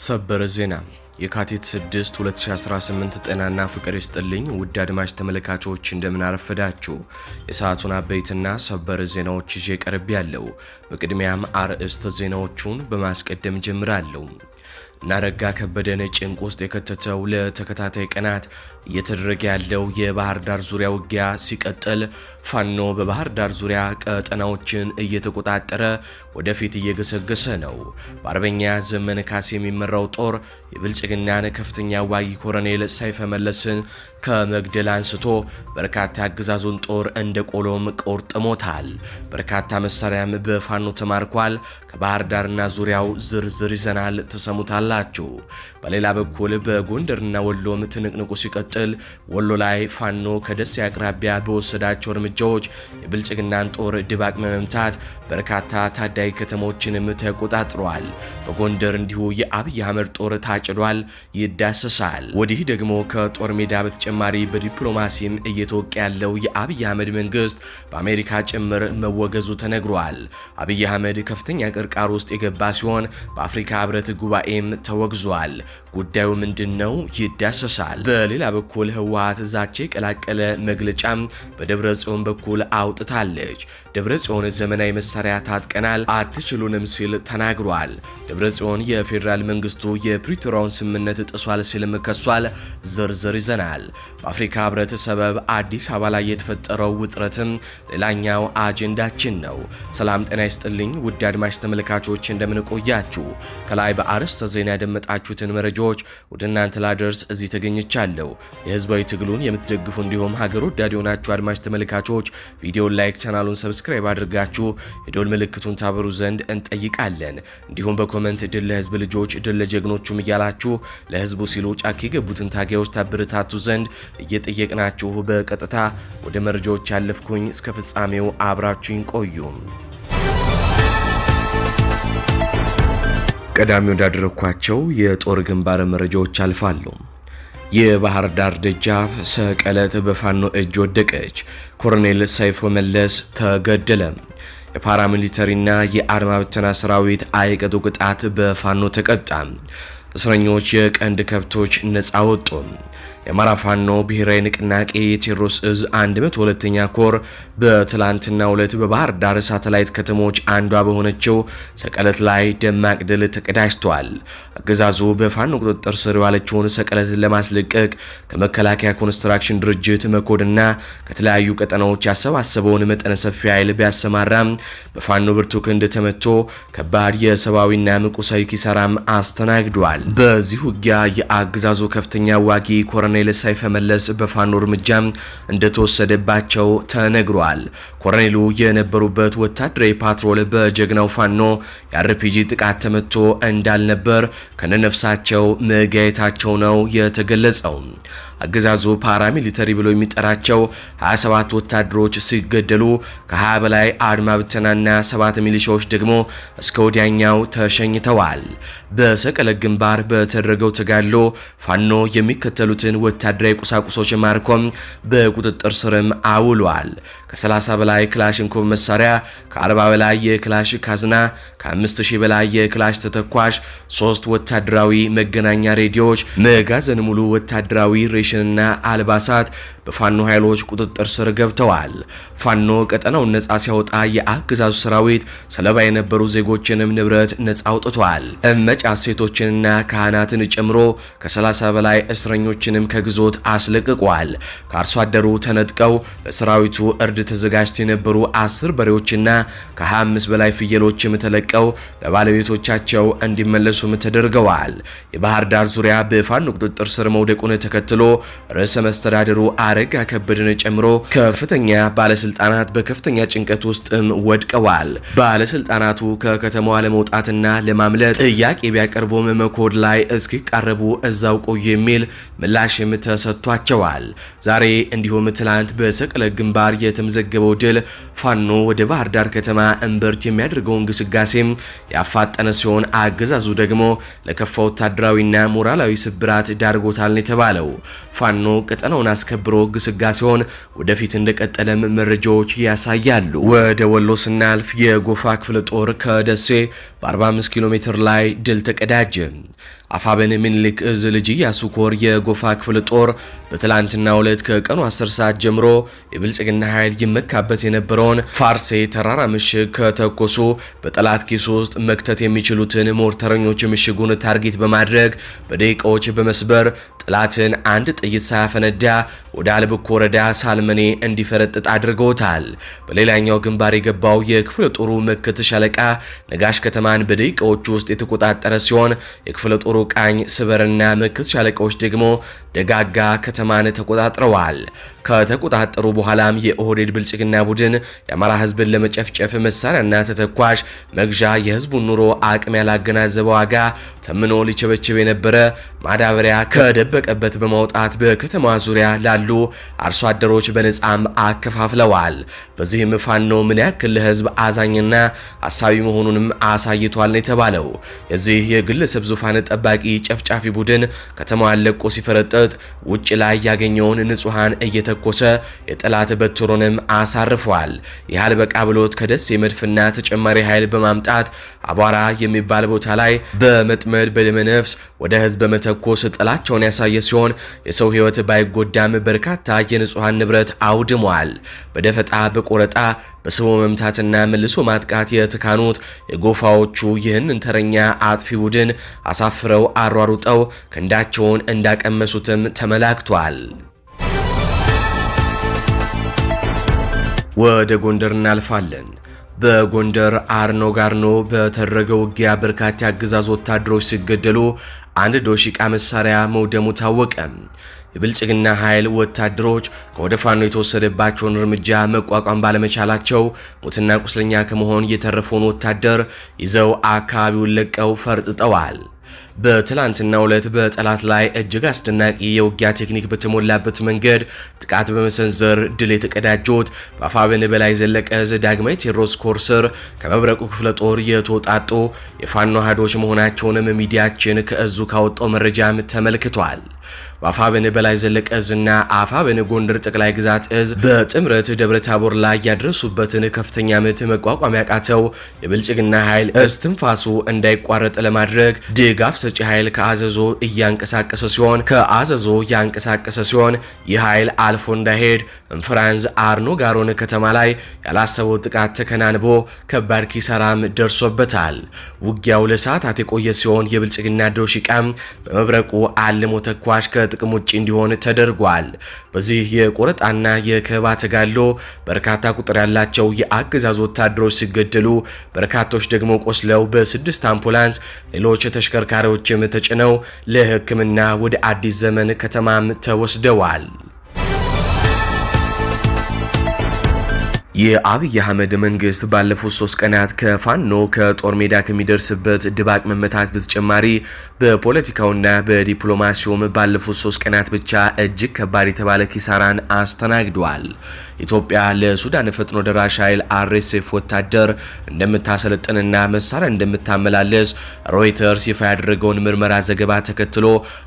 ሰበር ዜና የካቲት 6 2018 ጤናና ፍቅር ይስጥልኝ ውድ አድማጭ ተመልካቾች እንደምን አረፈዳችሁ። የሰዓቱን አበይትና ሰበር ዜናዎች ይዤ ቀርብ ያለው። በቅድሚያም አርዕስተ ዜናዎቹን በማስቀደም ጀምራለሁ። ናረጋ ከበደን ጭንቅ ውስጥ የከተተው ለተከታታይ ቀናት እየተደረገ ያለው የባህር ዳር ዙሪያ ውጊያ ሲቀጥል ፋኖ በባህር ዳር ዙሪያ ቀጠናዎችን እየተቆጣጠረ ወደፊት እየገሰገሰ ነው። በአርበኛ ዘመነ ካሴ የሚመራው ጦር የብልጽግናን ከፍተኛ ዋጊ ኮሎኔል ሰይፈ መለስን ከመግደል አንስቶ በርካታ አገዛዙን ጦር እንደ ቆሎም ቆርጥሞታል። በርካታ መሳሪያም በፋኖ ተማርኳል። ከባህር ዳርና ዙሪያው ዝርዝር ይዘናል ተሰሙታላችሁ። በሌላ በኩል በጎንደርና ወሎም ትንቅንቁ ሲቀጥል ወሎ ላይ ፋኖ ከደሴ አቅራቢያ በወሰዳቸው እርምጃዎች የብልጽግናን ጦር ድባቅ መምታት በርካታ ታዳጊ ከተሞችንም ተቆጣጥሯል። በጎንደር እንዲሁ የአብይ አህመድ ጦር ታጭዷል፣ ይዳሰሳል። ወዲህ ደግሞ ከጦር ሜዳ በተጨማሪ በዲፕሎማሲም እየተወቀ ያለው የአብይ አህመድ መንግስት በአሜሪካ ጭምር መወገዙ ተነግሯል። አብይ አህመድ ከፍተኛ ቅርቃር ውስጥ የገባ ሲሆን በአፍሪካ ህብረት ጉባኤም ተወግዟል። ጉዳዩ ምንድነው? ይዳሰሳል። በሌላ በኩል ህወሓት ዛቻ የቀላቀለ መግለጫ በደብረ ጽዮን በኩል አውጥታለች። ደብረ ጽዮን ዘመናዊ መሳሪያ ታጥቀናል አትችሉንም ሲል ተናግሯል። ደብረ ጽዮን የፌዴራል መንግስቱ የፕሪቶሪያውን ስምምነት ጥሷል ሲልም ከሷል። ዝርዝር ይዘናል። በአፍሪካ ህብረት ሰበብ አዲስ አበባ ላይ የተፈጠረው ውጥረትም ሌላኛው አጀንዳችን ነው። ሰላም ጤና ይስጥልኝ ውድ አድማጭ ተመልካቾች እንደምንቆያችሁ። ከላይ በአርዕስተ ዜና ያደመጣችሁትን መረጃዎች ወደ እናንተ ላደርስ እዚህ ተገኝቻለሁ። የህዝባዊ ትግሉን የምትደግፉ እንዲሁም ሀገር ወዳድ የሆናችሁ አድማጭ ተመልካቾች ቪዲዮን ላይክ፣ ቻናሉን ሰብስክራይብ አድርጋችሁ የደወል ምልክቱን ታበሩ ዘንድ እንጠይቃለን። እንዲሁም በኮሜንት ድል ለህዝብ ልጆች ድል ለጀግኖቹም እያላችሁ ለህዝቡ ሲሉ ጫካ የገቡትን ታጋዮች ታበረታቱ ዘንድ እየጠየቅናችሁ በቀጥታ ወደ መረጃዎች ያለፍኩኝ። እስከ ፍጻሜው አብራችሁኝ ቆዩ። ቀዳሚ ወዳደረኳቸው የጦር ግንባር መረጃዎች አልፋሉ። የባህር ዳር ደጃፍ ሰቀለት በፋኖ እጅ ወደቀች። ኮሎኔል ሰይፈ መለስ ተገደለ። የፓራሚሊተሪና የአድማ ብተና ሰራዊት አይቀጡ ቅጣት በፋኖ ተቀጣ። እስረኞች የቀንድ ከብቶች ነፃ ወጡ። የአማራ ፋኖ ብሔራዊ ንቅናቄ የቴዎድሮስ እዝ 102ኛ ኮር በትላንትናው ዕለት በባህር ዳር ሳተላይት ከተሞች አንዷ በሆነችው ሰቀለት ላይ ደማቅ ድል ተቀዳጅቷል። አገዛዙ በፋኖ ቁጥጥር ስር የዋለችውን ሰቀለትን ለማስለቀቅ ከመከላከያ ኮንስትራክሽን ድርጅት መኮድና ከተለያዩ ቀጠናዎች ያሰባሰበውን መጠነ ሰፊ ኃይል ቢያሰማራም በፋኖ ብርቱ ክንድ ተመቶ ከባድ የሰብአዊና ቁሳዊ ኪሳራም አስተናግዷል። በዚህ ውጊያ የአገዛዙ ከፍተኛ ዋጊ ኮሎኔል ሰይፈ መለስ በፋኖ እርምጃ እንደተወሰደባቸው ተነግሯል። ኮሎኔሉ የነበሩበት ወታደራዊ ፓትሮል በጀግናው ፋኖ የአርፒጂ ጥቃት ተመቶ እንዳልነበር ከነነፍሳቸው መጋየታቸው ነው የተገለጸው። አገዛዙ ፓራሚሊተሪ ብሎ የሚጠራቸው 27 ወታደሮች ሲገደሉ ከ20 በላይ አድማ ብተናና 7 ሚሊሻዎች ደግሞ እስከ ወዲያኛው ተሸኝተዋል። በሰቀለት ግንባር በተደረገው ተጋድሎ ፋኖ የሚከተሉትን ወታደራዊ ቁሳቁሶች ማርኮም በቁጥጥር ስርም አውሏል። ከ30 በላይ ክላሽንኮቭ መሳሪያ፣ ከ40 በላይ የክላሽ ካዝና፣ ከ5000 በላይ የክላሽ ተተኳሽ፣ 3 ወታደራዊ መገናኛ ሬዲዮዎች፣ መጋዘን ሙሉ ወታደራዊ ሬሽንና አልባሳት በፋኖ ኃይሎች ቁጥጥር ስር ገብተዋል። ፋኖ ቀጠናውን ነጻ ሲያወጣ የአገዛዙ ሰራዊት ሰለባ የነበሩ ዜጎችንም ንብረት ነጻ አውጥቷል። እመጫ ሴቶችንና ካህናትን ጨምሮ ከ30 በላይ እስረኞችንም ከግዞት አስለቅቋል። ከአርሶ አደሩ ተነጥቀው ለሰራዊቱ እርድ ተዘጋጅተው የነበሩ 10 በሬዎችና ከ25 በላይ ፍየሎችም ተለቀው ለባለቤቶቻቸው እንዲመለሱም ተደርገዋል። የባህር ዳር ዙሪያ በፋኖ ቁጥጥር ስር መውደቁን ተከትሎ ርዕሰ መስተዳድሩ አረጋ ከበደን ጨምሮ ከፍተኛ ባለስልጣናት በከፍተኛ ጭንቀት ውስጥም ወድቀዋል። ባለስልጣናቱ ከከተማዋ ለመውጣትና ለማምለጥ ጥያቄ ቢያቀርቡም መኮድ ላይ እስኪቃረቡ እዛው ቆዩ የሚል ምላሽም ተሰጥቷቸዋል። ዛሬ እንዲሁም ትላንት በሰቀለት ግንባር የተመዘገበው ድል ፋኖ ወደ ባህር ዳር ከተማ እምብርት የሚያደርገውን ግስጋሴም ያፋጠነ ሲሆን አገዛዙ ደግሞ ለከፋ ወታደራዊና ሞራላዊ ስብራት ዳርጎታል የተባለው ፋኖ ቀጠናውን አስከብሮ ግስጋሴውን ወደፊት እንደቀጠለም መረጃዎች ያሳያሉ። ወደ ወሎ ስናልፍ የጎፋ ክፍለ ጦር ከደሴ በ45 ኪሎ ሜትር ላይ ድል ተቀዳጀ። አፋብን ምኒልክ እዝ ልጅ ኢያሱ ኮር የጎፋ ክፍለ ጦር በትላንትናው ዕለት ከቀኑ 10 ሰዓት ጀምሮ የብልጽግና ኃይል ይመካበት የነበረውን ፋርሴ ተራራ ምሽግ ከተኮሱ በጠላት ኪስ ውስጥ መክተት የሚችሉትን ሞርተረኞች ምሽጉን ታርጌት በማድረግ በደቂቃዎች በመስበር ጥላትን አንድ ጥይት ሳያፈነዳ ወደ አልብኮ ወረዳ ሳልመኔ እንዲፈረጥጥ አድርገውታል። በሌላኛው ግንባር የገባው የክፍለ ጦሩ ምክት ሻለቃ ነጋሽ ከተማን በደቂቃዎች ውስጥ የተቆጣጠረ ሲሆን የክፍለ ጦሩ ቃኝ ስበርና ምክት ሻለቃዎች ደግሞ ደጋጋ ከተማን ተቆጣጥረዋል። ከተቆጣጠሩ በኋላም የኦህዴድ ብልጽግና ቡድን የአማራ ህዝብን ለመጨፍጨፍ መሳሪያና ተተኳሽ መግዣ የህዝቡን ኑሮ አቅም ያላገናዘበ ዋጋ ተምኖ ሊቸበችብ የነበረ ማዳበሪያ ከደበቀበት በማውጣት በከተማ ዙሪያ ላሉ አርሶ አደሮች በነጻም አከፋፍለዋል። በዚህም ፋኖ ምን ያክል ለህዝብ አዛኝና አሳቢ መሆኑንም አሳይቷል ነው የተባለው። የዚህ የግለሰብ ዙፋን ጠባቂ ጨፍጫፊ ቡድን ከተማዋን ለቆ ሲፈረጥጥ ውጭ ላይ ያገኘውን ንጹሃን እየተኮሰ የጠላት በትሮንም አሳርፏል። ይሃል በቃ ብሎት ከደሴ መድፍና ተጨማሪ ኃይል በማምጣት አቧራ የሚባል ቦታ ላይ በመጥመድ በደመነፍስ ወደ ህዝብ በመተኮስ ጥላቸውን ያሳየ ሲሆን የሰው ህይወት ባይጎዳም በርካታ የንጹሃን ንብረት አውድሟል። በደፈጣ በቆረጣ በስቦ መምታትና መልሶ ማጥቃት የተካኑት የጎፋዎቹ ይህንን ተረኛ አጥፊ ቡድን አሳፍረው አሯሩጠው ክንዳቸውን እንዳቀመሱትም ተመላክቷል። ወደ ጎንደር እናልፋለን። በጎንደር አርኖ ጋርኖ በተደረገ ውጊያ በርካታ የአገዛዝ ወታደሮች ሲገደሉ አንድ ዶሽቃ መሳሪያ መውደሙ ታወቀ። የብልጽግና ኃይል ወታደሮች ከወደ ፋኖ የተወሰደባቸውን እርምጃ መቋቋም ባለመቻላቸው ሙትና ቁስለኛ ከመሆን የተረፈውን ወታደር ይዘው አካባቢውን ለቀው ፈርጥጠዋል። በትላንትናው ዕለት በጠላት ላይ እጅግ አስደናቂ የውጊያ ቴክኒክ በተሞላበት መንገድ ጥቃት በመሰንዘር ድል የተቀዳጁት በአፋብን በላይ ዘለቀ ዳግማዊ ቴዎድሮስ ኮር ስር ከመብረቁ ክፍለ ጦር የተወጣጡ የፋኖ አሃዶች መሆናቸውንም ሚዲያችን ከእዙ ካወጣው መረጃም ተመልክቷል። በአፋብን በላይ ዘለቀ እዝና አፋብን ጎንደር ጠቅላይ ግዛት እዝ በጥምረት ደብረ ታቦር ላይ ያደረሱበትን ከፍተኛ ምት መቋቋም ያቃተው የብልጽግና ኃይል እስትንፋሱ እንዳይቋረጥ ለማድረግ ድጋፍ ሰጪ ኃይል ከአዘዞ እያንቀሳቀሰ ሲሆን ይህ ኃይል አልፎ እንዳይሄድ እንፍራንዝ አርኖ ጋሮን ከተማ ላይ ያላሰበው ጥቃት ተከናንቦ ከባድ ኪሳራም ደርሶበታል። ውጊያው ለሰዓታት የቆየ ሲሆን የብልጽግና ዶሽቃም በመብረቁ አልሞ ተኳሽ ከጥቅም ውጭ እንዲሆን ተደርጓል። በዚህ የቆረጣና የከባ ተጋድሎ በርካታ ቁጥር ያላቸው የአገዛዝ ወታደሮች ሲገደሉ በርካቶች ደግሞ ቆስለው በ6 አምቡላንስ ሌሎች ተሽከርካሪዎችም ተጭነው ለሕክምና ወደ አዲስ ዘመን ከተማም ተወስደዋል። የአብይ አህመድ መንግስት ባለፉት 3 ቀናት ከፋኖ ከጦር ሜዳ ከሚደርስበት ድባቅ መመታት በተጨማሪ በፖለቲካውና በዲፕሎማሲውም ባለፉት 3 ቀናት ብቻ እጅግ ከባድ የተባለ ኪሳራን አስተናግዷል። ኢትዮጵያ ለሱዳን ፈጥኖ ደራሽ ኃይል አርኤስኤፍ ወታደር እንደምታሰለጥንና መሳሪያ እንደምታመላለስ ሮይተርስ ይፋ ያደረገውን ምርመራ ዘገባ ተከትሎ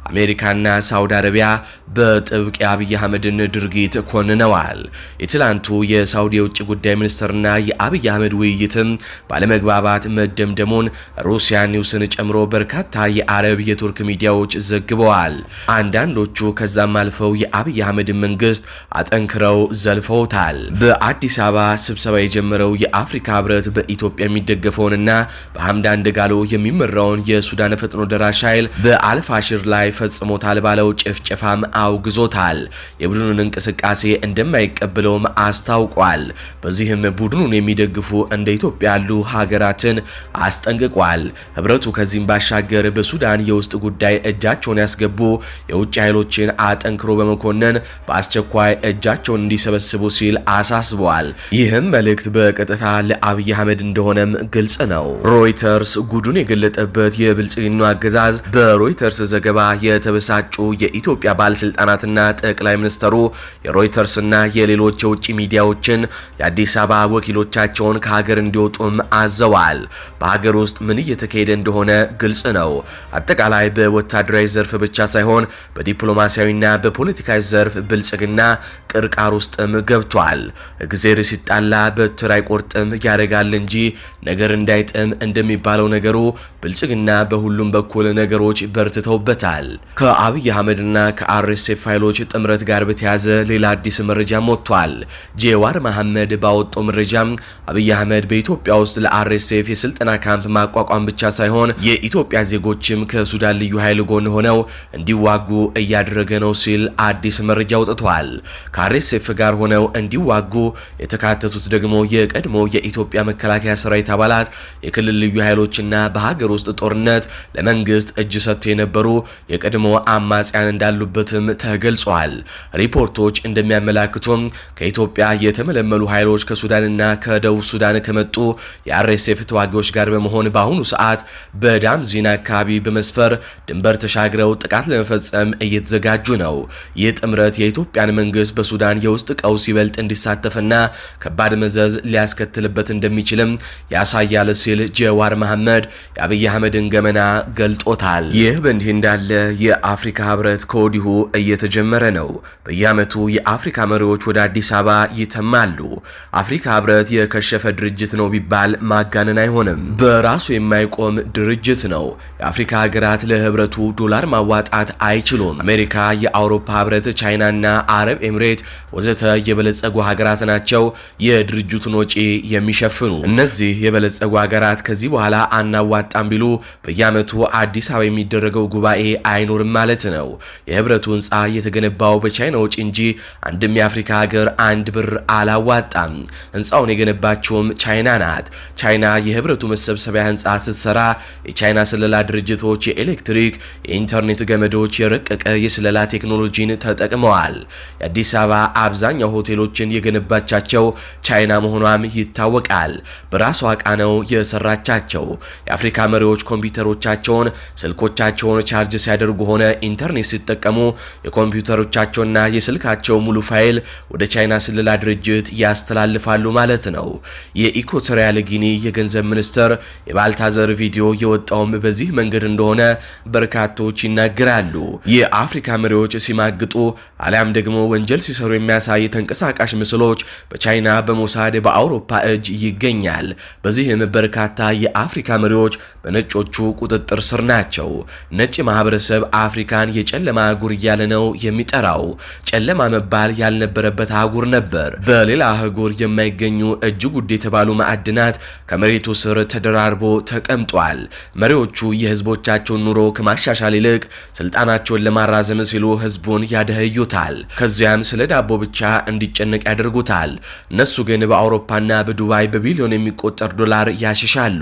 አሜሪካና ሳውዲ አረቢያ በጥብቅ የአብይ አህመድን ድርጊት ኮንነዋል። የትላንቱ የሳውዲ የውጭ ጉዳይ ሚኒስትርና የአብይ አህመድ ውይይትም ባለመግባባት መደምደሙን ሩሲያ ኒውስን ጨምሮ በርካታ የአረብ የቱርክ ሚዲያዎች ዘግበዋል። አንዳንዶቹ ከዛም አልፈው የአብይ አህመድ መንግስት አጠንክረው ዘልፈው በአዲስ አበባ ስብሰባ የጀመረው የአፍሪካ ህብረት በኢትዮጵያ የሚደገፈውንና በሐምዳን ደጋሎ የሚመራውን የሱዳን ፈጥኖ ደራሽ ኃይል በአልፋሽር ላይ ፈጽሞታል ባለው ጭፍጨፋም አውግዞታል። የቡድኑን እንቅስቃሴ እንደማይቀበለውም አስታውቋል። በዚህም ቡድኑን የሚደግፉ እንደ ኢትዮጵያ ያሉ ሀገራትን አስጠንቅቋል። ህብረቱ ከዚህም ባሻገር በሱዳን የውስጥ ጉዳይ እጃቸውን ያስገቡ የውጭ ኃይሎችን አጠንክሮ በመኮነን በአስቸኳይ እጃቸውን እንዲሰበስቡ ሲል አሳስበዋል። ይህም መልእክት በቀጥታ ለአብይ አህመድ እንደሆነም ግልጽ ነው። ሮይተርስ ጉዱን የገለጠበት የብልጽግናው አገዛዝ በሮይተርስ ዘገባ የተበሳጩ የኢትዮጵያ ባለስልጣናትና ጠቅላይ ሚኒስተሩ የሮይተርስና የሌሎች የውጭ ሚዲያዎችን የአዲስ አበባ ወኪሎቻቸውን ከሀገር እንዲወጡም አዘዋል። በሀገር ውስጥ ምን እየተካሄደ እንደሆነ ግልጽ ነው። አጠቃላይ በወታደራዊ ዘርፍ ብቻ ሳይሆን በዲፕሎማሲያዊና በፖለቲካዊ ዘርፍ ብልጽግና ቅርቃር ውስጥም ገብቷል። እግዜር ሲጣላ በትር አይቆርጥም ያደርጋል እንጂ ነገር እንዳይጥም እንደሚባለው ነገሩ ብልጽግና በሁሉም በኩል ነገሮች በርትተውበታል። ከአብይ አህመድና ከአርኤስኤፍ ኃይሎች ጥምረት ጋር በተያያዘ ሌላ አዲስ መረጃም ወጥቷል። ጄዋር መሐመድ ባወጣው መረጃ አብይ አህመድ በኢትዮጵያ ውስጥ ለአርኤስኤፍ የስልጠና ካምፕ ማቋቋም ብቻ ሳይሆን የኢትዮጵያ ዜጎችም ከሱዳን ልዩ ኃይል ጎን ሆነው እንዲዋጉ እያደረገ ነው ሲል አዲስ መረጃ አውጥቷል። ከአርኤስኤፍ ጋር ሆነው እንዲዋጉ የተካተቱት ደግሞ የቀድሞ የኢትዮጵያ መከላከያ ሰራዊት አባላት፣ የክልል ልዩ ኃይሎችና በሀገር ውስጥ ጦርነት ለመንግስት እጅ ሰጥተው የነበሩ የቀድሞ አማጽያን እንዳሉበትም ተገልጿል። ሪፖርቶች እንደሚያመላክቱም ከኢትዮጵያ የተመለመሉ ኃይሎች ከሱዳንና ከደቡብ ሱዳን ከመጡ የአርኤስኤፍ ተዋጊዎች ጋር በመሆን በአሁኑ ሰዓት በዳምዚን አካባቢ በመስፈር ድንበር ተሻግረው ጥቃት ለመፈጸም እየተዘጋጁ ነው። ይህ ጥምረት የኢትዮጵያን መንግስት በሱዳን የውስጥ ቀውስ ይበልጥ እንዲሳተፍና ከባድ መዘዝ ሊያስከትልበት እንደሚችልም ያሳያል ሲል ጄዋር መሐመድ የአብይ አህመድን ገመና ገልጦታል። ይህ በእንዲህ እንዳለ የአፍሪካ ህብረት ከወዲሁ እየተጀመረ ነው። በየዓመቱ የአፍሪካ መሪዎች ወደ አዲስ አበባ ይተማሉ። አፍሪካ ህብረት የከሸፈ ድርጅት ነው ቢባል ማጋነን አይሆንም። በራሱ የማይቆም ድርጅት ነው። የአፍሪካ ሀገራት ለህብረቱ ዶላር ማዋጣት አይችሉም። አሜሪካ፣ የአውሮፓ ህብረት፣ ቻይናና አረብ ኤምሬት ወዘተ የበለጸጉ ሀገራት ናቸው የድርጅቱን ወጪ የሚሸፍኑ። እነዚህ የበለጸጉ ሀገራት ከዚህ በኋላ አናዋጣም ቢሉ በየዓመቱ አዲስ አበባ የሚደረገው ጉባኤ አይኖርም ማለት ነው። የህብረቱ ህንፃ የተገነባው በቻይና ወጪ እንጂ አንድም የአፍሪካ ሀገር አንድ ብር አላዋጣም። ህንፃውን የገነባቸውም ቻይና ናት። ቻይና የህብረቱ መሰብሰቢያ ህንፃ ስትሰራ የቻይና ስለላ ድርጅቶች የኤሌክትሪክ፣ የኢንተርኔት ገመዶች፣ የረቀቀ የስለላ ቴክኖሎጂን ተጠቅመዋል። የአዲስ አበባ አብዛኛው ሆቴሎችን የገነባቻቸው ቻይና መሆኗም ይታወቃል። በራሷ ዕቃ ነው የሰራቻቸው። የአፍሪካ መሪዎች ኮምፒውተሮቻቸውን፣ ስልኮቻቸውን ቻርጅ ሲያደርጉ ሆነ ኢንተርኔት ሲጠቀሙ የኮምፒውተሮቻቸውና የስልካቸው ሙሉ ፋይል ወደ ቻይና ስለላ ድርጅት ያስተላልፋሉ ማለት ነው። የኢኳቶሪያል ጊኒ የገንዘብ ሚኒስትር የባልታዘር ቪዲዮ የወጣውም በዚህ መንገድ እንደሆነ በርካቶች ይናገራሉ። የአፍሪካ መሪዎች ሲማግጡ አሊያም ደግሞ ወንጀል ሲሰሩ የሚያሳይ ተንቀሳቃሽ ምስሎች በቻይና በሞሳድ በአውሮፓ እጅ ይገኛል። በዚህም በርካታ የአፍሪካ መሪዎች በነጮቹ ቁጥጥር ስር ናቸው። ነጭ ማህበረሰብ አፍሪካን የጨለማ አህጉር እያለ ነው የሚጠራው። ጨለማ መባል ያልነበረበት አህጉር ነበር። በሌላ አህጉር የማይገኙ እጅግ ውድ የተባሉ ማዕድናት ከመሬቱ ስር ተደራርቦ ተቀምጧል። መሪዎቹ የህዝቦቻቸውን ኑሮ ከማሻሻል ይልቅ ስልጣናቸውን ለማራዘም ሲሉ ህዝቡን ያደህዩታል። ከዚያም ስለ ዳቦ ብቻ እንዲጨነቅ ያደርጉታል። እነሱ ግን በአውሮፓና በዱባይ በቢሊዮን የሚቆጠር ዶላር ያሽሻሉ።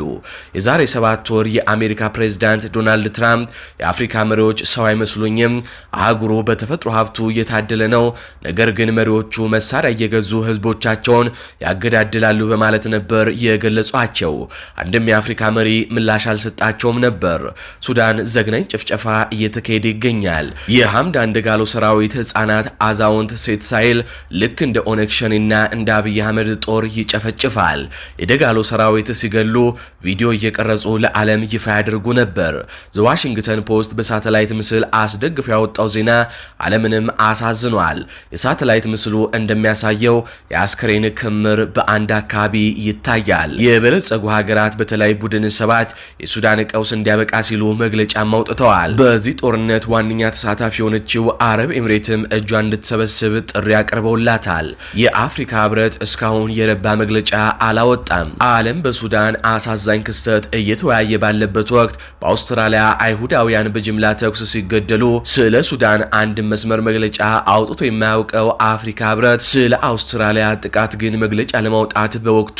የዛሬ 7 ወር የአሜሪካ ፕሬዝዳንት ዶናልድ ትራምፕ የአፍሪካ መሪዎች ሰው አይመስሉኝም፣ አህጉሩ በተፈጥሮ ሀብቱ እየታደለ ነው፣ ነገር ግን መሪዎቹ መሳሪያ እየገዙ ህዝቦቻቸውን ያገዳድላሉ በማለት ነበር የገለጿቸው። አንድም የአፍሪካ መሪ ምላሽ አልሰጣቸውም ነበር። ሱዳን ዘግናኝ ጭፍጨፋ እየተካሄደ ይገኛል። የሐምዳን ደጋሎ ሰራዊት ህፃናት፣ አዛውንት፣ ሴት ሳይል ልክ እንደ ኦነግ ሸኔና እንደ አብይ አህመድ ጦር ይጨፈጭፋል። የደጋሎ ሰራዊት ሲገሉ ቪዲዮ እየቀረጹ ለዓለም ይፋ ያደርጉ ነበር። ዘዋሽንግተን ፖስት በሳተላይት ምስል አስደግፎ ያወጣው ዜና ዓለምንም አሳዝኗል። የሳተላይት ምስሉ እንደሚያሳየው የአስከሬን ክምር በአንድ አካባቢ ይታያል። የበለጸጉ ሀገራት በተለይ ቡድን 7 የሱዳን ቀውስ እንዲያበቃ ሲሉ መግለጫ አውጥተዋል። በዚህ ጦርነት ዋነኛ ተሳታፊ የሆነችው አረብ ኤምሬትም እጇን እንድትሰበስብ ጥሪ አቅርበውላታል። የአፍሪካ ህብረት እስካሁን የረባ መግለጫ አላወጣም። ዓለም በሱዳን አሳዛኝ ክስተት እየተወያየ ባለበት ወቅት በአውስትራሊያ አይሁዳውያን በጅምላ ተኩስ ሲገደሉ ስለ ሱዳን አንድ መስመር መግለጫ አውጥቶ የማያውቀው አፍሪካ ህብረት ስለ አውስትራሊያ ጥቃት ግን መግለጫ ለማውጣት በወቅቱ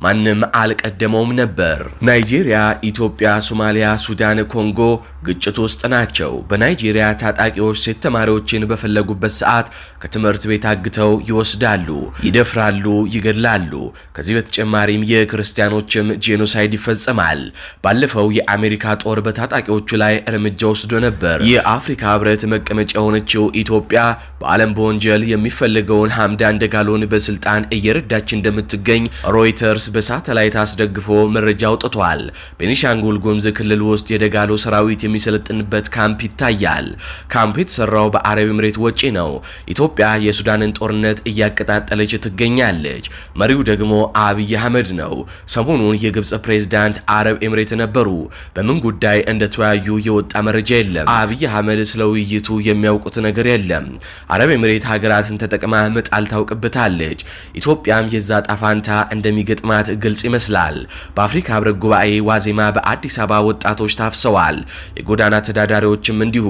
ማንም አልቀደመውም ነበር። ናይጄሪያ፣ ኢትዮጵያ፣ ሶማሊያ፣ ሱዳን፣ ኮንጎ ግጭት ውስጥ ናቸው። በናይጄሪያ ታጣቂዎች ሴት ተማሪዎችን በፈለጉበት ሰዓት ከትምህርት ቤት አግተው ይወስዳሉ፣ ይደፍራሉ፣ ይገድላሉ። ከዚህ በተጨማሪም የክርስቲያኖችም ጄኖሳይድ ይፈጸማል። ባለፈው የአሜሪካ ጦር በታጣቂዎቹ ላይ እርምጃ ወስዶ ነበር። የአፍሪካ ህብረት መቀመጫ የሆነችው ኢትዮጵያ በዓለም በወንጀል የሚፈልገውን ሐምዳን ደጋሎን በስልጣን እየረዳች እንደምትገኝ ሮይተርስ በሳተላይት አስደግፎ መረጃ አውጥቷል። ቤኒሻንጉል ጉሙዝ ክልል ውስጥ የደጋሎ ሰራዊት የሚሰለጥንበት ካምፕ ይታያል። ካምፕ የተሰራው በአረብ ኤምሬት ወጪ ነው። ኢትዮጵያ የሱዳንን ጦርነት እያቀጣጠለች ትገኛለች። መሪው ደግሞ አብይ አህመድ ነው። ሰሞኑን የግብጽ ፕሬዝዳንት አረብ ኤምሬት ነበሩ። በምን ጉዳይ እንደተወያዩ የወጣ መረጃ የለም። አብይ አህመድ ስለ ውይይቱ የሚያውቁት ነገር የለም። አረብ ኤምሬት ሀገራትን ተጠቅማ መጣል ታውቅበታለች። ኢትዮጵያም የዛ ጣፋንታ እንደሚገጥማት ግልጽ ይመስላል። በአፍሪካ ህብረት ጉባኤ ዋዜማ በአዲስ አበባ ወጣቶች ታፍሰዋል። የጎዳና ተዳዳሪዎችም እንዲሁ።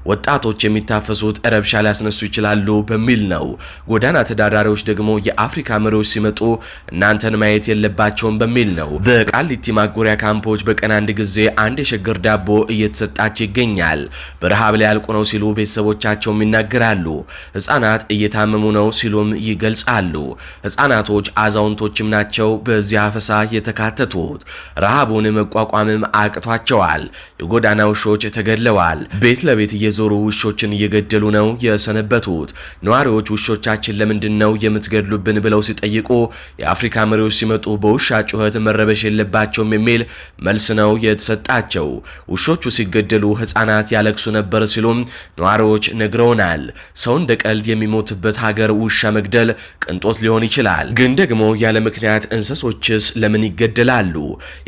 ወጣቶች የሚታፈሱት ረብሻ ሊያስነሱ ይችላሉ በሚል ነው። ጎዳና ተዳዳሪዎች ደግሞ የአፍሪካ መሪዎች ሲመጡ እናንተን ማየት የለባቸውም በሚል ነው። በቃሊቲ ማጎሪያ ካምፖች በቀን አንድ ጊዜ አንድ የሸገር ዳቦ እየተሰጣቸው ይገኛል። በረሃብ ላይ ያልቁ ነው ሲሉ ቤተሰቦቻቸውም ይናገራሉ። ህፃናት እየታመሙ ነው ሲሉም ይገልጻሉ። ህፃናቶች አዛውንቶችም ናቸው በዚያ አፈሳ የተካተቱት። ረሃቡን መቋቋምም አቅቷቸዋል። የጎዳና ውሾች ተገድለዋል። ቤት ለቤት እየዞሩ ውሾችን እየገደሉ ነው የሰነበቱት። ነዋሪዎች ውሾቻችን ለምንድን ነው የምትገድሉብን ብለው ሲጠይቁ የአፍሪካ መሪዎች ሲመጡ በውሻ ጩኸት መረበሽ የለባቸውም የሚል መልስ ነው የተሰጣቸው። ውሾቹ ሲገደሉ ህፃናት ያለቅሱ ነበር ሲሉም ነዋሪዎች ነግረውናል። ሰው እንደ ቀልድ የሚሞትበት ሀገር ውሻ መግደል ቅንጦት ሊሆን ይችላል፣ ግን ደግሞ ያለ ምክንያት እንስሶችስ ለምን ይገደላሉ?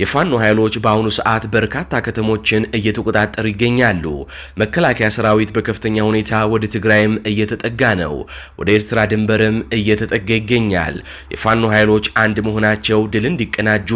የፋኖ ኃይሎች በአሁኑ ሰዓት በርካታ ከተሞችን እየተቆጣጠሩ ይገኛሉ። መከላከያ ሰራዊት በከፍተኛ ሁኔታ ወደ ትግራይም እየተጠጋ ነው። ወደ ኤርትራ ድንበርም እየተጠጋ ይገኛል። የፋኖ ኃይሎች አንድ መሆናቸው ድል እንዲቀናጁ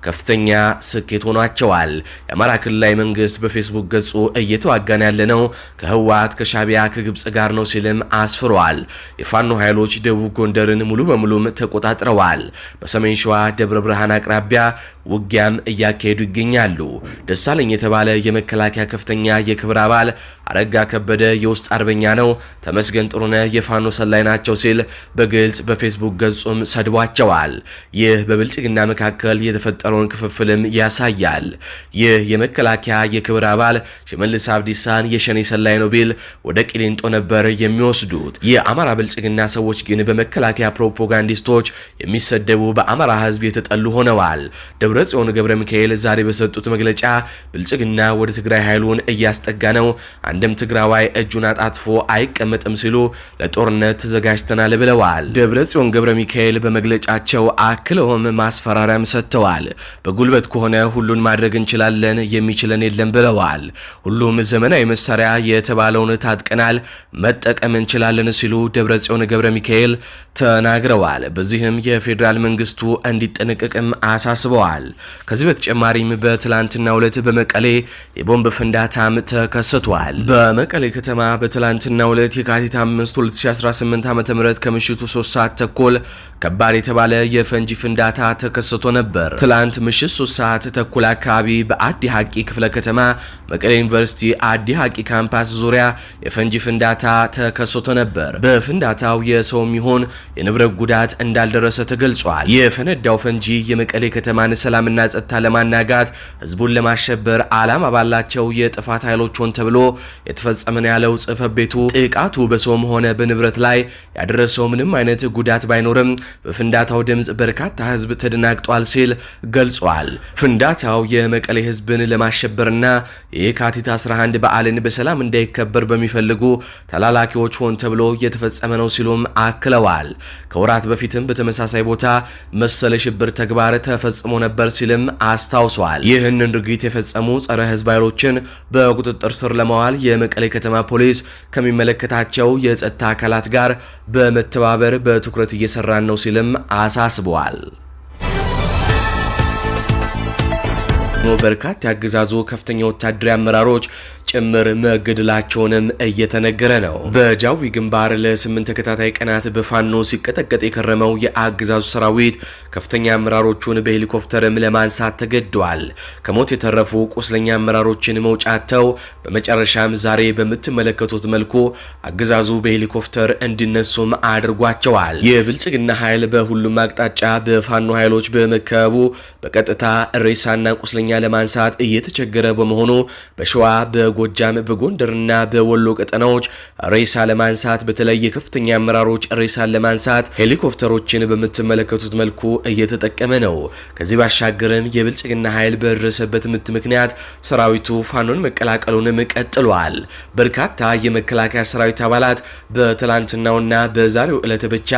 ከፍተኛ ስኬት ሆኗቸዋል። የአማራ ክልላዊ መንግስት በፌስቡክ ገጹ እየተዋጋን ያለነው ከህወሓት ከሻቢያ ከግብጽ ጋር ነው ሲልም አስፍሯል። የፋኖ ኃይሎች ደቡብ ጎንደርን ሙሉ በሙሉም ተቆጣጥረዋል። በሰሜን ሸዋ ደብረ ብርሃን አቅራቢያ ውጊያም እያካሄዱ ይገኛሉ። ደሳለኝ የተባለ የመከላከያ ከፍተኛ የክብር አባል አረጋ ከበደ የውስጥ አርበኛ ነው፣ ተመስገን ጥሩነህ የፋኖ ሰላይ ናቸው ሲል በግልጽ በፌስቡክ ገጹም ሰድቧቸዋል። ይህ በብልጽግና መካከል የተፈጠረውን ክፍፍልም ያሳያል። ይህ የመከላከያ የክብር አባል ሽመልስ አብዲሳን የሸኔ ሰላይ ነው ቢል ወደ ቂሊንጦ ነበር የሚወስዱት። የአማራ ብልጽግና ሰዎች ግን በመከላከያ ፕሮፓጋንዲስቶች የሚሰደቡ በአማራ ህዝብ የተጠሉ ሆነዋል። ደብረጽዮን ገብረ ሚካኤል ዛሬ በሰጡት መግለጫ ብልጽግና ወደ ትግራይ ኃይሉን እያስጠጋ ነው፣ አንድም ትግራዋይ እጁን አጣጥፎ አይቀመጥም ሲሉ ለጦርነት ተዘጋጅተናል ብለዋል። ደብረጽዮን ገብረ ሚካኤል በመግለጫቸው አክለውም ማስፈራሪያም ሰጥተዋል። በጉልበት ከሆነ ሁሉን ማድረግ እንችላለን፣ የሚችለን የለም ብለዋል። ሁሉም ዘመናዊ መሳሪያ የተባለውን ታጥቀናል፣ መጠቀም እንችላለን ሲሉ ደብረጽዮን ገብረ ሚካኤል ተናግረዋል። በዚህም የፌዴራል መንግስቱ እንዲጠነቀቅም አሳስበዋል። ከዚህ በተጨማሪም በትላንትናው ዕለት በመቀሌ የቦምብ ፍንዳታም ተከስቷል። በመቀሌ ከተማ በትላንትናው ዕለት የካቲት 5 2018 ዓ.ም ከምሽቱ 3 ሰዓት ተኩል ከባድ የተባለ የፈንጂ ፍንዳታ ተከስቶ ነበር። ትላንት ምሽት 3 ሰዓት ተኩል አካባቢ በአዲ ሐቂ ክፍለ ከተማ መቀሌ ዩኒቨርሲቲ አዲ ሐቂ ካምፓስ ዙሪያ የፈንጂ ፍንዳታ ተከስቶ ነበር። በፍንዳታው የሰውም ይሁን የንብረት ጉዳት እንዳልደረሰ ተገልጿል። የፈነዳው ፈንጂ የመቀሌ ከተማን ሰላምና ጸጥታ ለማናጋት ህዝቡን ለማሸበር ዓላማ ባላቸው የጥፋት ኃይሎች ሆን ተብሎ የተፈጸመ ነው ያለው ጽሕፈት ቤቱ ጥቃቱ በሰውም ሆነ በንብረት ላይ ያደረሰው ምንም አይነት ጉዳት ባይኖርም በፍንዳታው ድምጽ በርካታ ህዝብ ተደናግጧል ሲል ገልጿል። ፍንዳታው የመቀሌ ህዝብን ለማሸበርና የካቲት 11 በዓልን በሰላም እንዳይከበር በሚፈልጉ ተላላኪዎች ሆን ተብሎ የተፈጸመ ነው ሲሉም አክለዋል። ከወራት በፊትም በተመሳሳይ ቦታ መሰለ ሽብር ተግባር ተፈጽሞ ነበር ሲልም አስታውሷል። ይህንን ድርጊት የፈጸሙ ጸረ ህዝብ ኃይሎችን በቁጥጥር ስር ለማዋል የመቀሌ ከተማ ፖሊስ ከሚመለከታቸው የጸጥታ አካላት ጋር በመተባበር በትኩረት እየሰራን ነው ሲልም አሳስበዋል። በርካታ ያገዛዙ ከፍተኛ ወታደራዊ አመራሮች ጭምር መገደላቸውንም እየተነገረ ነው። በጃዊ ግንባር ለ8 ተከታታይ ቀናት በፋኖ ሲቀጠቀጥ የከረመው የአገዛዙ ሰራዊት ከፍተኛ አመራሮቹን በሄሊኮፕተርም ለማንሳት ተገደዋል። ከሞት የተረፉ ቁስለኛ አመራሮችን መውጫተው በመጨረሻም ዛሬ በምትመለከቱት መልኩ አገዛዙ በሄሊኮፕተር እንዲነሱም አድርጓቸዋል። የብልጽግና ኃይል በሁሉም አቅጣጫ በፋኖ ኃይሎች በመከቡ በቀጥታ ሬሳና ቁስለኛ ለማንሳት እየተቸገረ በመሆኑ በሸዋ፣ በጎጃም፣ በጎንደርና በወሎ ቀጠናዎች ሬሳ ለማንሳት በተለይ የከፍተኛ አመራሮች ሬሳን ለማንሳት ሄሊኮፕተሮችን በምትመለከቱት መልኩ እየተጠቀመ ነው። ከዚህ ባሻገርም የብልጽግና ኃይል በደረሰበት ምት ምክንያት ሰራዊቱ ፋኖን መቀላቀሉንም ቀጥሏል። በርካታ የመከላከያ ሰራዊት አባላት በትላንትናውና በዛሬው ዕለት ብቻ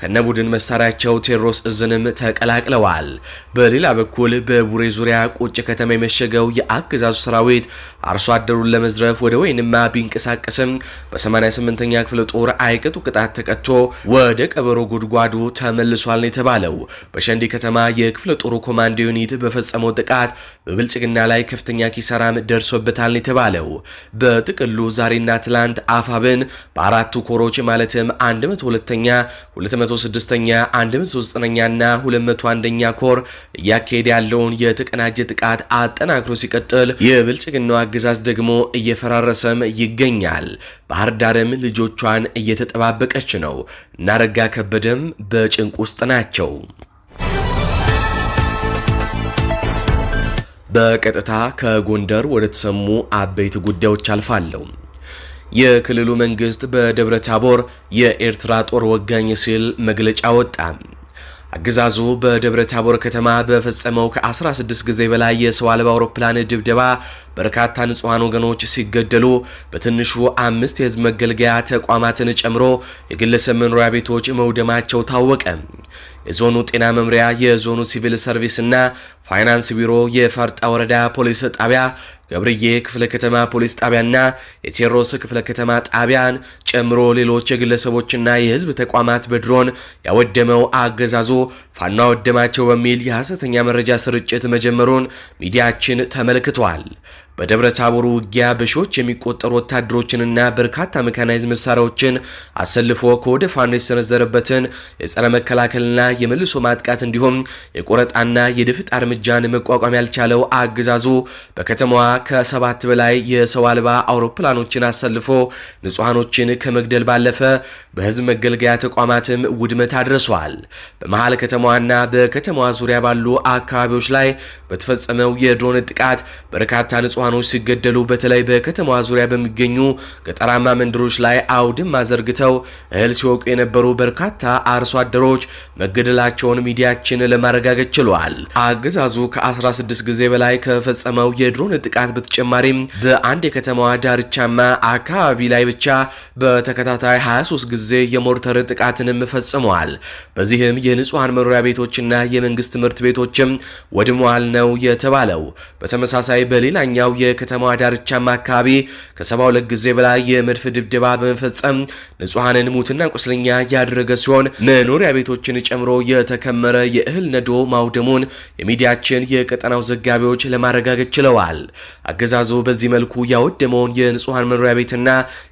ከነቡድን መሳሪያቸው ቴዎድሮስ እዝንም ተቀላቅለዋል። በሌላ በኩል በቡሬ ዙሪያ ቁጭ ከተማ የመሸገው የአገዛዙ ሰራዊት አርሶ አደሩን ለመዝረፍ ወደ ወይንማ ቢንቀሳቀስም በ88ኛ ክፍለ ጦር አይቀጡ ቅጣት ተቀጥቶ ወደ ቀበሮ ጉድጓዱ ተመልሷል ነው የተባለው። በሸንዲ ከተማ የክፍለ ጦሩ ኮማንዶ ዩኒት በፈጸመው ጥቃት በብልጽግና ላይ ከፍተኛ ኪሳራም ደርሶበታል ነው የተባለው። በጥቅሉ ዛሬና ትላንት አፋብን በአራቱ ኮሮች ማለትም 102ኛ፣ 206ኛ፣ 109ኛ እና 201ኛ ኮር እያካሄደ ያለውን የተቀናጀ ጥቃት አጠናክሮ ሲቀጥል የብልጽግናው አገዛዝ ደግሞ እየፈራረሰም ይገኛል። ባህር ዳርም ልጆቿን እየተጠባበቀች ነው። እናረጋ ከበደም በጭንቅ ውስጥ ናቸው። በቀጥታ ከጎንደር ወደ ተሰሙ አበይት ጉዳዮች አልፋለሁ። የክልሉ መንግስት በደብረ ታቦር የኤርትራ ጦር ወጋኝ ሲል መግለጫ ወጣ። አገዛዙ በደብረ ታቦር ከተማ በፈጸመው ከ16 ጊዜ በላይ የሰው አልባ አውሮፕላን ድብደባ በርካታ ንጹሃን ወገኖች ሲገደሉ በትንሹ 5 የህዝብ መገልገያ ተቋማትን ጨምሮ የግለሰብ መኖሪያ ቤቶች መውደማቸው ታወቀ። የዞኑ ጤና መምሪያ፣ የዞኑ ሲቪል ሰርቪስ እና ፋይናንስ ቢሮ፣ የፈርጣ ወረዳ ፖሊስ ጣቢያ፣ ገብርዬ ክፍለ ከተማ ፖሊስ ጣቢያና የቴዎድሮስ ክፍለ ከተማ ጣቢያን ጨምሮ ሌሎች የግለሰቦችና የህዝብ ተቋማት በድሮን ያወደመው አገዛዙ ፋኖ አወደማቸው በሚል የሐሰተኛ መረጃ ስርጭት መጀመሩን ሚዲያችን ተመልክቷል። በደብረ ታቦር ውጊያ በሺዎች የሚቆጠሩ ወታደሮችንና በርካታ ሜካናይዝድ መሳሪያዎችን አሰልፎ ከወደ ፋኖ የሰነዘረበትን የጸረ መከላከልና የመልሶ ማጥቃት እንዲሁም የቆረጣና የድፍጣ እርምጃን መቋቋም ያልቻለው አገዛዙ በከተማዋ ከ7 በላይ የሰው አልባ አውሮፕላኖችን አሰልፎ ንጹሃኖችን ከመግደል ባለፈ በህዝብ መገልገያ ተቋማትም ውድመት አድርሷል። በመሃል ከተማዋና በከተማዋ ዙሪያ ባሉ አካባቢዎች ላይ በተፈጸመው የድሮን ጥቃት በርካታ ንጹሃኖች ሲገደሉ በተለይ በከተማዋ ዙሪያ በሚገኙ ገጠራማ መንደሮች ላይ አውድማ ዘርግተው እህል ሲወቁ የነበሩ በርካታ አርሶ አደሮች መገደላቸውን ሚዲያችን ለማረጋገጥ ችሏል። አገዛዙ ከ16 ጊዜ በላይ ከፈጸመው የድሮን ጥቃት በተጨማሪም በአንድ የከተማዋ ዳርቻማ አካባቢ ላይ ብቻ በተከታታይ 23 ጊዜ የሞርተር ጥቃትንም ፈጽመዋል። በዚህም የንጹሃን መኖሪያ ቤቶችና የመንግስት ትምህርት ቤቶችም ወድመዋል ነው የተባለው። በተመሳሳይ በሌላኛው የከተማዋ ዳርቻማ አካባቢ ከ72 ጊዜ በላይ የመድፍ ድብደባ በመፈጸም ንጹሃንን ሙትና ቁስለኛ ያደረገ ሲሆን መኖሪያ ቤቶችን ጨምሮ የተከመረ የእህል ነዶ ማውደሙን የሚዲያችን የቀጠናው ዘጋቢዎች ለማረጋገጥ ችለዋል። አገዛዙ በዚህ መልኩ ያወደመውን የንጹሃን መኖሪያ ቤትና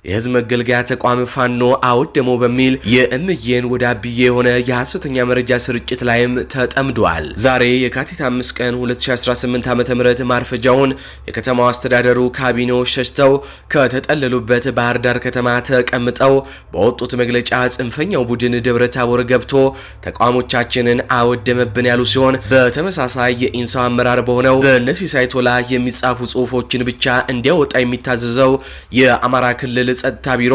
የህዝብ መገልገያ ተቋም ፋኖ አወደመው በሚል የእምዬን ወደ አብዬ የሆነ የሐሰተኛ መረጃ ስርጭት ላይም ተጠምዷል። ዛሬ የካቲት 5 ቀን 2018 ዓ.ም ማርፈጃውን የከተማው አስተዳደሩ ካቢኔዎች ሸሽተው ከተጠለሉበት ባህር ዳር ከተማ ተቀምጠው በወጡት መግለጫ ጽንፈኛው ቡድን ደብረ ታቦር ገብቶ ተቋሞቻችንን አወደመብን ያሉ ሲሆን በተመሳሳይ የኢንሳው አመራር በሆነው በነሲሳይ ቶላ የሚጻፉ ጽሁፎችን ብቻ እንዲያወጣ የሚታዘዘው የአማራ ክልል ጸጥታ ቢሮ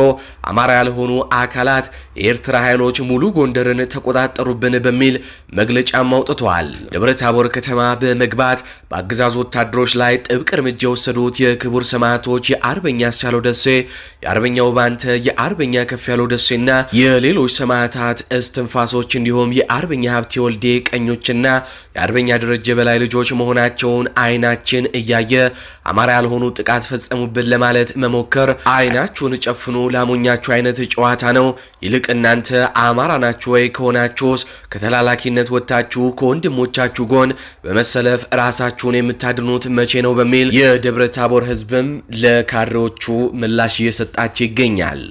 አማራ ያልሆኑ አካላት የኤርትራ ኃይሎች ሙሉ ጎንደርን ተቆጣጠሩብን በሚል መግለጫም አውጥተዋል። ደብረ ታቦር ከተማ በመግባት በአገዛዙ ወታደሮች ላይ ጥብቅ እርምጃ የወሰዱት የክቡር ሰማዕቶች የአርበኛ አስቻለው ደሴ የአርበኛው ባንተ፣ የአርበኛ ከፍያለው ደሴና የሌሎች ሰማዕታት እስትንፋሶች እንዲሁም የአርበኛ ሀብቴ ወልዴ ቀኞችና የአርበኛ ደረጀ በላይ ልጆች መሆናቸውን አይናችን እያየ አማራ ያልሆኑ ጥቃት ፈጸሙብን ለማለት መሞከር አይናችሁን ጨፍኑ ላሞኛችሁ አይነት ጨዋታ ነው። ይልቅ እናንተ አማራ ናችሁ ወይ? ከሆናችሁስ ከተላላኪነት ወጥታችሁ ከወንድሞቻችሁ ጎን በመሰለፍ ራሳችሁን የምታድኑት መቼ ነው? በሚል የደብረ ታቦር ህዝብም ለካድሬዎቹ ምላሽ እየሰጣቸው ይገኛል።